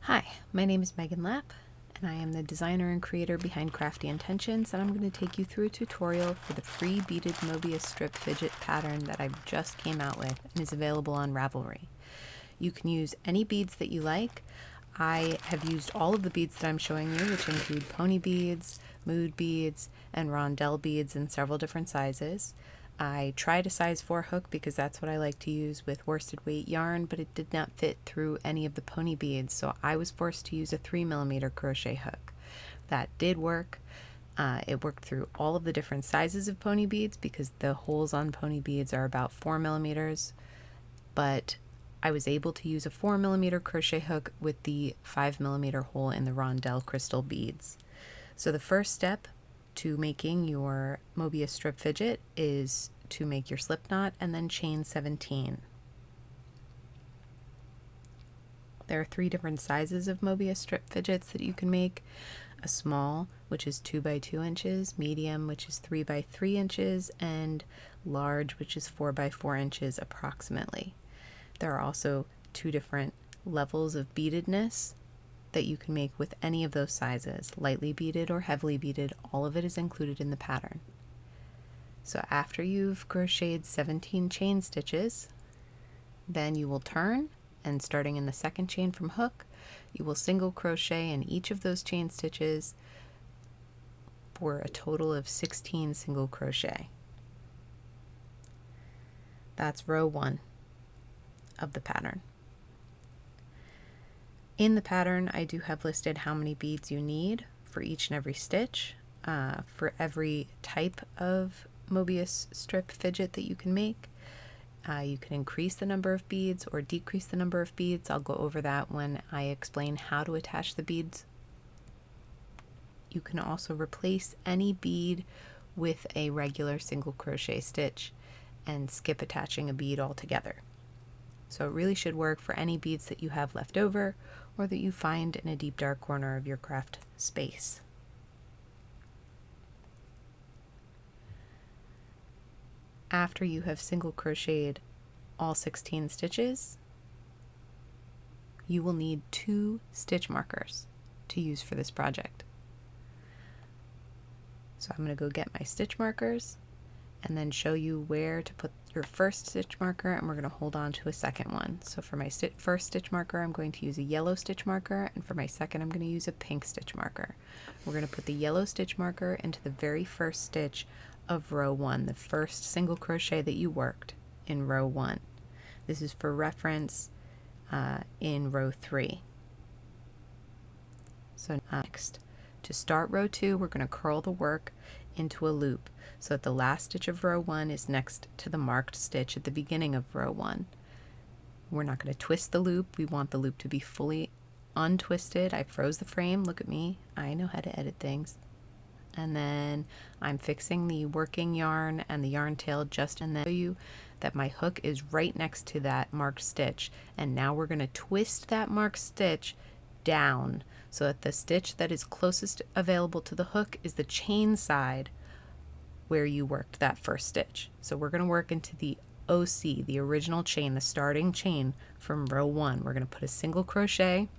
Hi, my name is Megan Lapp, and I am the designer and creator behind Crafty Intentions, and I'm going to take you through a tutorial for the free beaded Möbius strip fidget pattern that I just came out with and is available on Ravelry. You can use any beads that you like. I have used all of the beads that I'm showing you, which include pony beads, mood beads, and rondelle beads in several different sizes. I tried a size 4 hook because that's what I like to use with worsted weight yarn, but it did not fit through any of the pony beads, so I was forced to use a 3mm crochet hook. That did work. It worked through all of the different sizes of pony beads because the holes on pony beads are about 4mm, but I was able to use a 4mm crochet hook with the 5mm hole in the rondelle crystal beads. So the first step to making your Möbius strip fidget is to make your slip knot and then chain 17. There are 3 different sizes of Möbius strip fidgets that you can make. A small, which is 2 by 2 inches, medium, which is 3 by 3 inches, and large, which is 4 by 4 inches approximately. There are also 2 different levels of beadedness that you can make with any of those sizes, lightly beaded or heavily beaded. All of it is included in the pattern. So after you've crocheted 17 chain stitches, then you will turn, and starting in the second chain from hook, you will single crochet in each of those chain stitches for a total of 16 single crochet. That's row 1 of the pattern. In the pattern, I do have listed how many beads you need for each and every stitch. For every type of Möbius strip fidget that you can make, you can increase the number of beads or decrease the number of beads. I'll go over that when I explain how to attach the beads. You can also replace any bead with a regular single crochet stitch and skip attaching a bead altogether. So it really should work for any beads that you have left over or that you find in a deep dark corner of your craft space. After you have single crocheted all 16 stitches, you will need 2 stitch markers to use for this project. So I'm going to go get my stitch markers and then show you where to put your first stitch marker, and we're going to hold on to a second one. So for my first stitch marker, I'm going to use a yellow stitch marker, and for my second, I'm going to use a pink stitch marker. We're going to put the yellow stitch marker into the very first stitch of row 1, the first single crochet that you worked in row 1. This is for reference in row 3. So next, to start row 2, we're going to curl the work into a loop so that the last stitch of row 1 is next to the marked stitch at the beginning of row 1. We're not going to twist the loop. We want the loop to be fully untwisted. I froze the frame. Look at me. I know how to edit things. And then I'm fixing the working yarn and the yarn tail just and then show you that my hook is right next to that marked stitch. And now we're going to twist that marked stitch down so that the stitch that is closest available to the hook is the chain side where you worked that first stitch. So we're going to work into the OC, the original chain, the starting chain from row 1. We're going to put a single crochet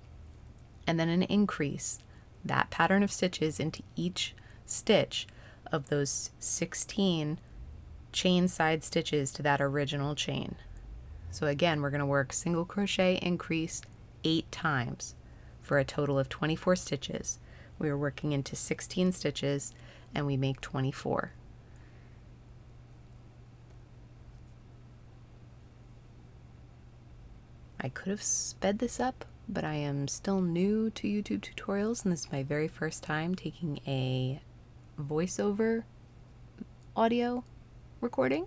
and then an increase, that pattern of stitches into each stitch of those 16 chain side stitches to that original chain. So again, we're going to work single crochet increase 8 times for a total of 24 stitches. We are working into 16 stitches and we make 24. I could have sped this up, but I am still new to YouTube tutorials, and this is my very first time taking a voiceover audio recording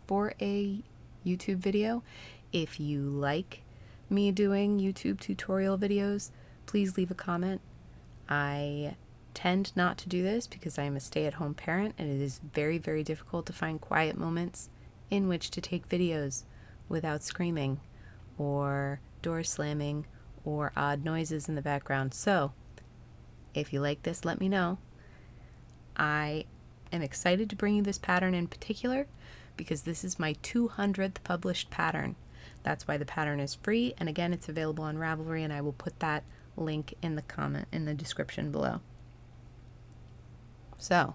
for a YouTube video. If you like me doing YouTube tutorial videos, please leave a comment. I tend not to do this because I am a stay-at-home parent, and it is very, very difficult to find quiet moments in which to take videos without screaming or door slamming or odd noises in the background. So if you like this, let me know. I am excited to bring you this pattern in particular because this is my 200th published pattern. That's why the pattern is free, and again, it's available on Ravelry, and I will put that link in the comment in the description below. So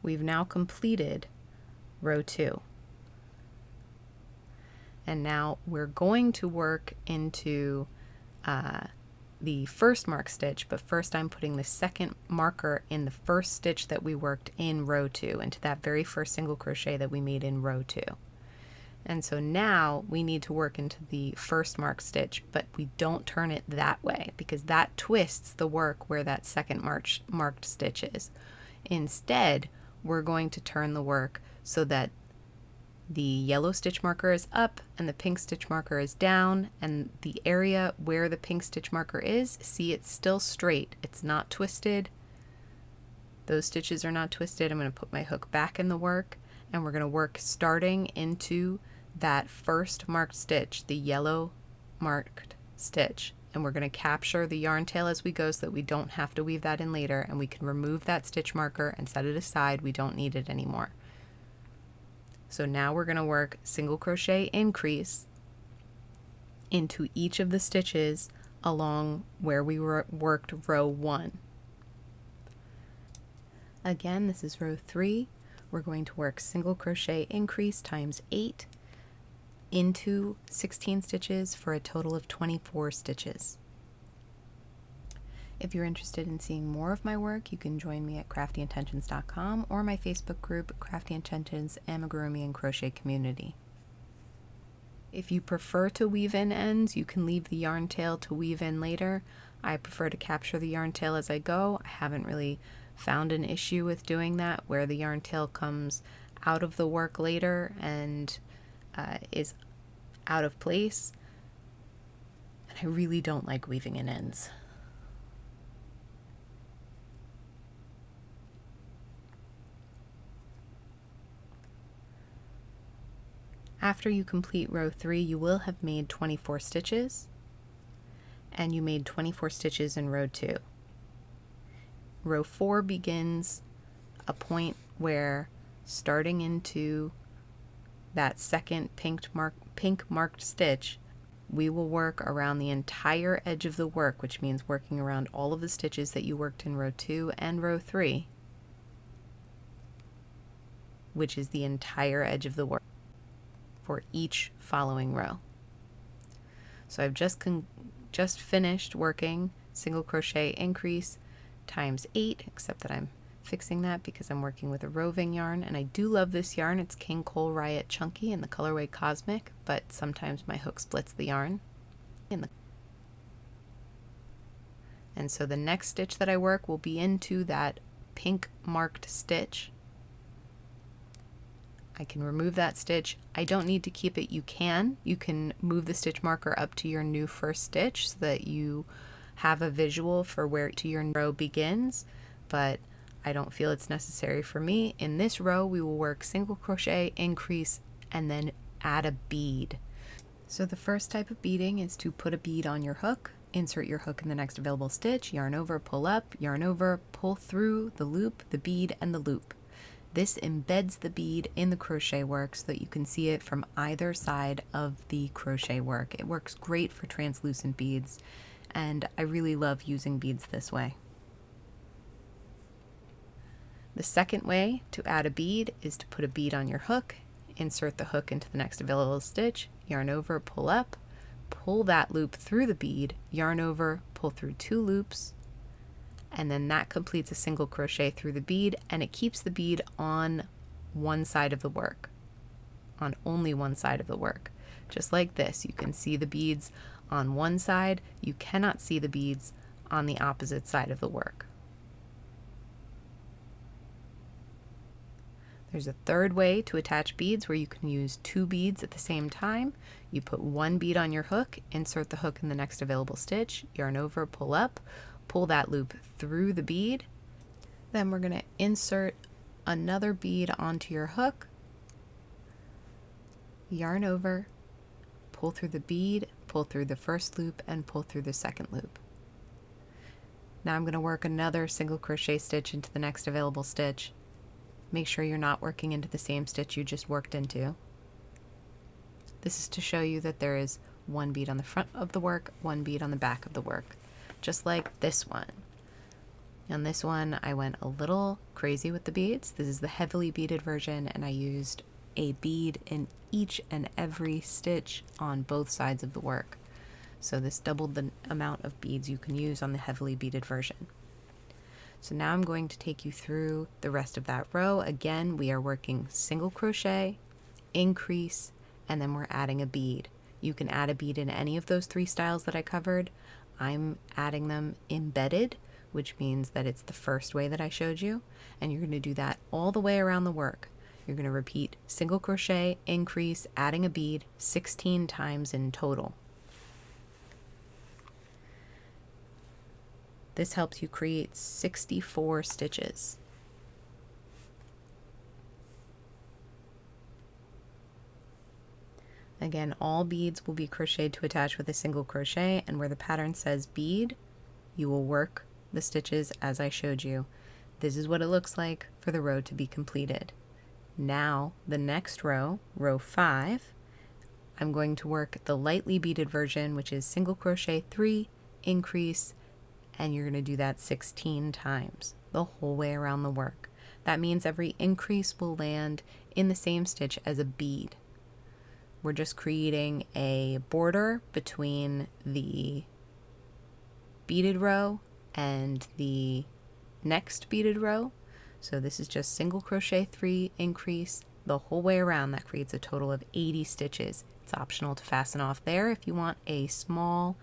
we've now completed row 2, and now we're going to work into the first mark stitch, but first I'm putting the second marker in the first stitch that we worked in row 2, into that very first single crochet that we made in row 2. And so now we need to work into the first mark stitch, but we don't turn it that way because that twists the work where that second marked stitch is. Instead, we're going to turn the work so that the yellow stitch marker is up and the pink stitch marker is down, and the area where the pink stitch marker is, see, it's still straight. It's not twisted. Those stitches are not twisted. I'm going to put my hook back in the work, and we're going to work starting into that first marked stitch, the yellow marked stitch, and we're going to capture the yarn tail as we go so that we don't have to weave that in later, and we can remove that stitch marker and set it aside. We don't need it anymore. So now we're going to work single crochet increase into each of the stitches along where we worked row 1. Again, this is row 3. We're going to work single crochet increase times 8 into 16 stitches for a total of 24 stitches. If you're interested in seeing more of my work, you can join me at craftyintentions.com or my Facebook group, Crafty Intentions Amigurumi and Crochet Community. If you prefer to weave in ends, you can leave the yarn tail to weave in later. I prefer to capture the yarn tail as I go. I haven't really found an issue with doing that, where the yarn tail comes out of the work later and is out of place. And I really don't like weaving in ends. After you complete row 3, you will have made 24 stitches, and you made 24 stitches in row 2. Row 4 begins a point where, starting into that second pink marked stitch, we will work around the entire edge of the work, which means working around all of the stitches that you worked in row 2 and row 3, which is the entire edge of the work for each following row. So I've just finished working single crochet increase times 8, except that I'm fixing that because I'm working with a roving yarn, and I do love this yarn. It's King Cole Riot Chunky in the colorway Cosmic, but sometimes my hook splits the yarn. And so the next stitch that I work will be into that pink marked stitch. I can remove that stitch. I don't need to keep it. You can move the stitch marker up to your new first stitch so that you have a visual for where your row begins, but I don't feel it's necessary for me. In this row, we will work single crochet, increase, and then add a bead. So the first type of beading is to put a bead on your hook, insert your hook in the next available stitch, yarn over, pull up, yarn over, pull through the loop, the bead, and the loop. This embeds the bead in the crochet work so that you can see it from either side of the crochet work. It works great for translucent beads, and I really love using beads this way. The second way to add a bead is to put a bead on your hook, insert the hook into the next available stitch, yarn over, pull up, pull that loop through the bead, yarn over, pull through 2 loops, and then that completes a single crochet through the bead, and it keeps the bead on one side of the work, on only one side of the work. Just like this, you can see the beads on one side, you cannot see the beads on the opposite side of the work. There's a third way to attach beads where you can use 2 beads at the same time. You put 1 bead on your hook, insert the hook in the next available stitch, yarn over, pull up, pull that loop through the bead. Then we're going to insert another bead onto your hook, yarn over, pull through the bead, pull through the first loop, and pull through the second loop. Now I'm going to work another single crochet stitch into the next available stitch. Make sure you're not working into the same stitch you just worked into. This is to show you that there is one bead on the front of the work, one bead on the back of the work, just like this one. On this one, I went a little crazy with the beads. This is the heavily beaded version, and I used a bead in each and every stitch on both sides of the work. So this doubled the amount of beads you can use on the heavily beaded version. So now I'm going to take you through the rest of that row. Again, we are working single crochet, increase, and then we're adding a bead. You can add a bead in any of those three styles that I covered. I'm adding them embedded, which means that it's the first way that I showed you, and you're going to do that all the way around the work. You're going to repeat single crochet, increase, adding a bead 16 times in total. This helps you create 64 stitches. Again, all beads will be crocheted to attach with a single crochet, and where the pattern says bead, you will work the stitches as I showed you. This is what it looks like for the row to be completed. Now, the next row, row 5, I'm going to work the lightly beaded version, which is single crochet 3, increase, and you're going to do that 16 times the whole way around the work. That means every increase will land in the same stitch as a bead. We're just creating a border between the beaded row and the next beaded row. So this is just single crochet 3, increase the whole way around. That creates a total of 80 stitches. It's optional to fasten off there if you want a small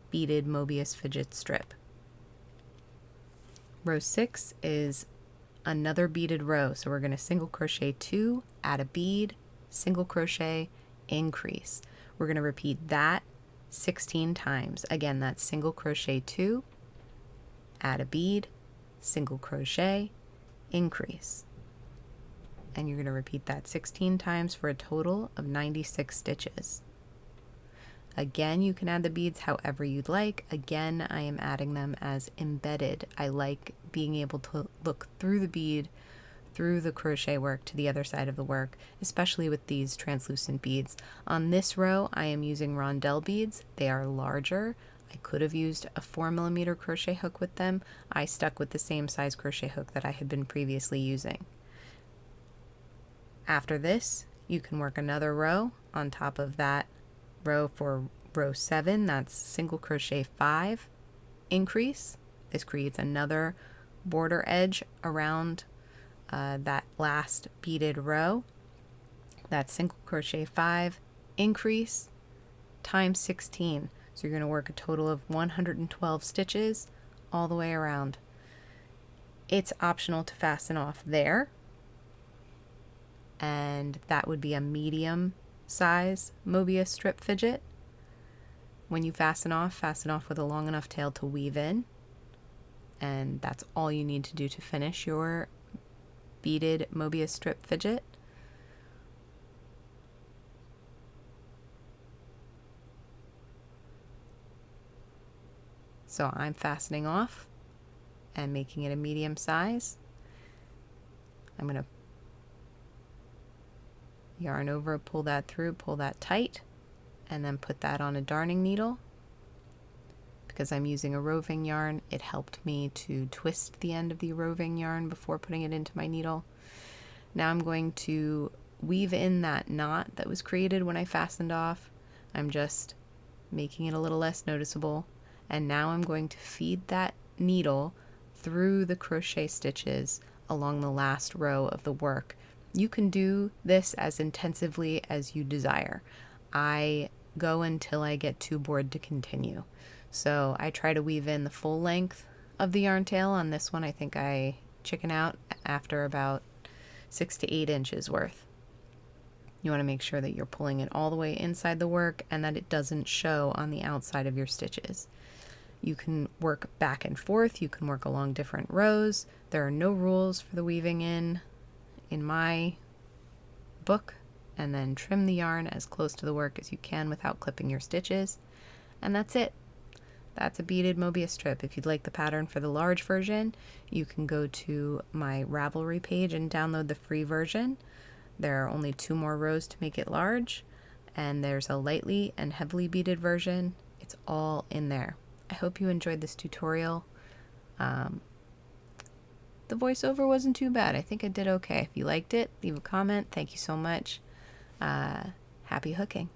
beaded Möbius fidget strip. Row 6 is another beaded row, so we're going to single crochet 2, add a bead, single crochet, increase. We're going to repeat that 16 times. Again, that's single crochet 2, add a bead, single crochet, increase. And you're going to repeat that 16 times for a total of 96 stitches. Again, you can add the beads however you'd like. Again, I am adding them as embedded. I like being able to look through the bead, through the crochet work to the other side of the work, especially with these translucent beads. On this row, I am using rondelle beads. They are larger. I could have used a 4mm crochet hook with them. I stuck with the same size crochet hook that I had been previously using. After this, you can work another row on top of that row for row 7. That's single crochet 5, increase. This creates another border edge around that last beaded row. That's single crochet 5, increase, times 16. So you're going to work a total of 112 stitches all the way around. It's optional to fasten off there, and that would be a medium size Möbius strip fidget. When you fasten off with a long enough tail to weave in, and that's all you need to do to finish your beaded Möbius strip fidget. So I'm fastening off and making it a medium size. I'm going to yarn over, pull that through, pull that tight, and then put that on a darning needle. Because I'm using a roving yarn, it helped me to twist the end of the roving yarn before putting it into my needle. Now I'm going to weave in that knot that was created when I fastened off. I'm just making it a little less noticeable, and now I'm going to feed that needle through the crochet stitches along the last row of the work. You can do this as intensively as you desire. I go until I get too bored to continue. So I try to weave in the full length of the yarn tail. On this one, I think I chicken out after about 6 to 8 inches worth. You want to make sure that you're pulling it all the way inside the work and that it doesn't show on the outside of your stitches. You can work back and forth. You can work along different rows. There are no rules for the weaving in my book. And then trim the yarn as close to the work as you can without clipping your stitches. And that's it. That's a beaded Möbius strip. If you'd like the pattern for the large version, you can go to my Ravelry page and download the free version. There are only 2 more rows to make it large, and there's a lightly and heavily beaded version. It's all in there. I hope you enjoyed this tutorial. The voiceover wasn't too bad. I think I did okay. If you liked it, leave a comment. Thank you so much. Happy hooking.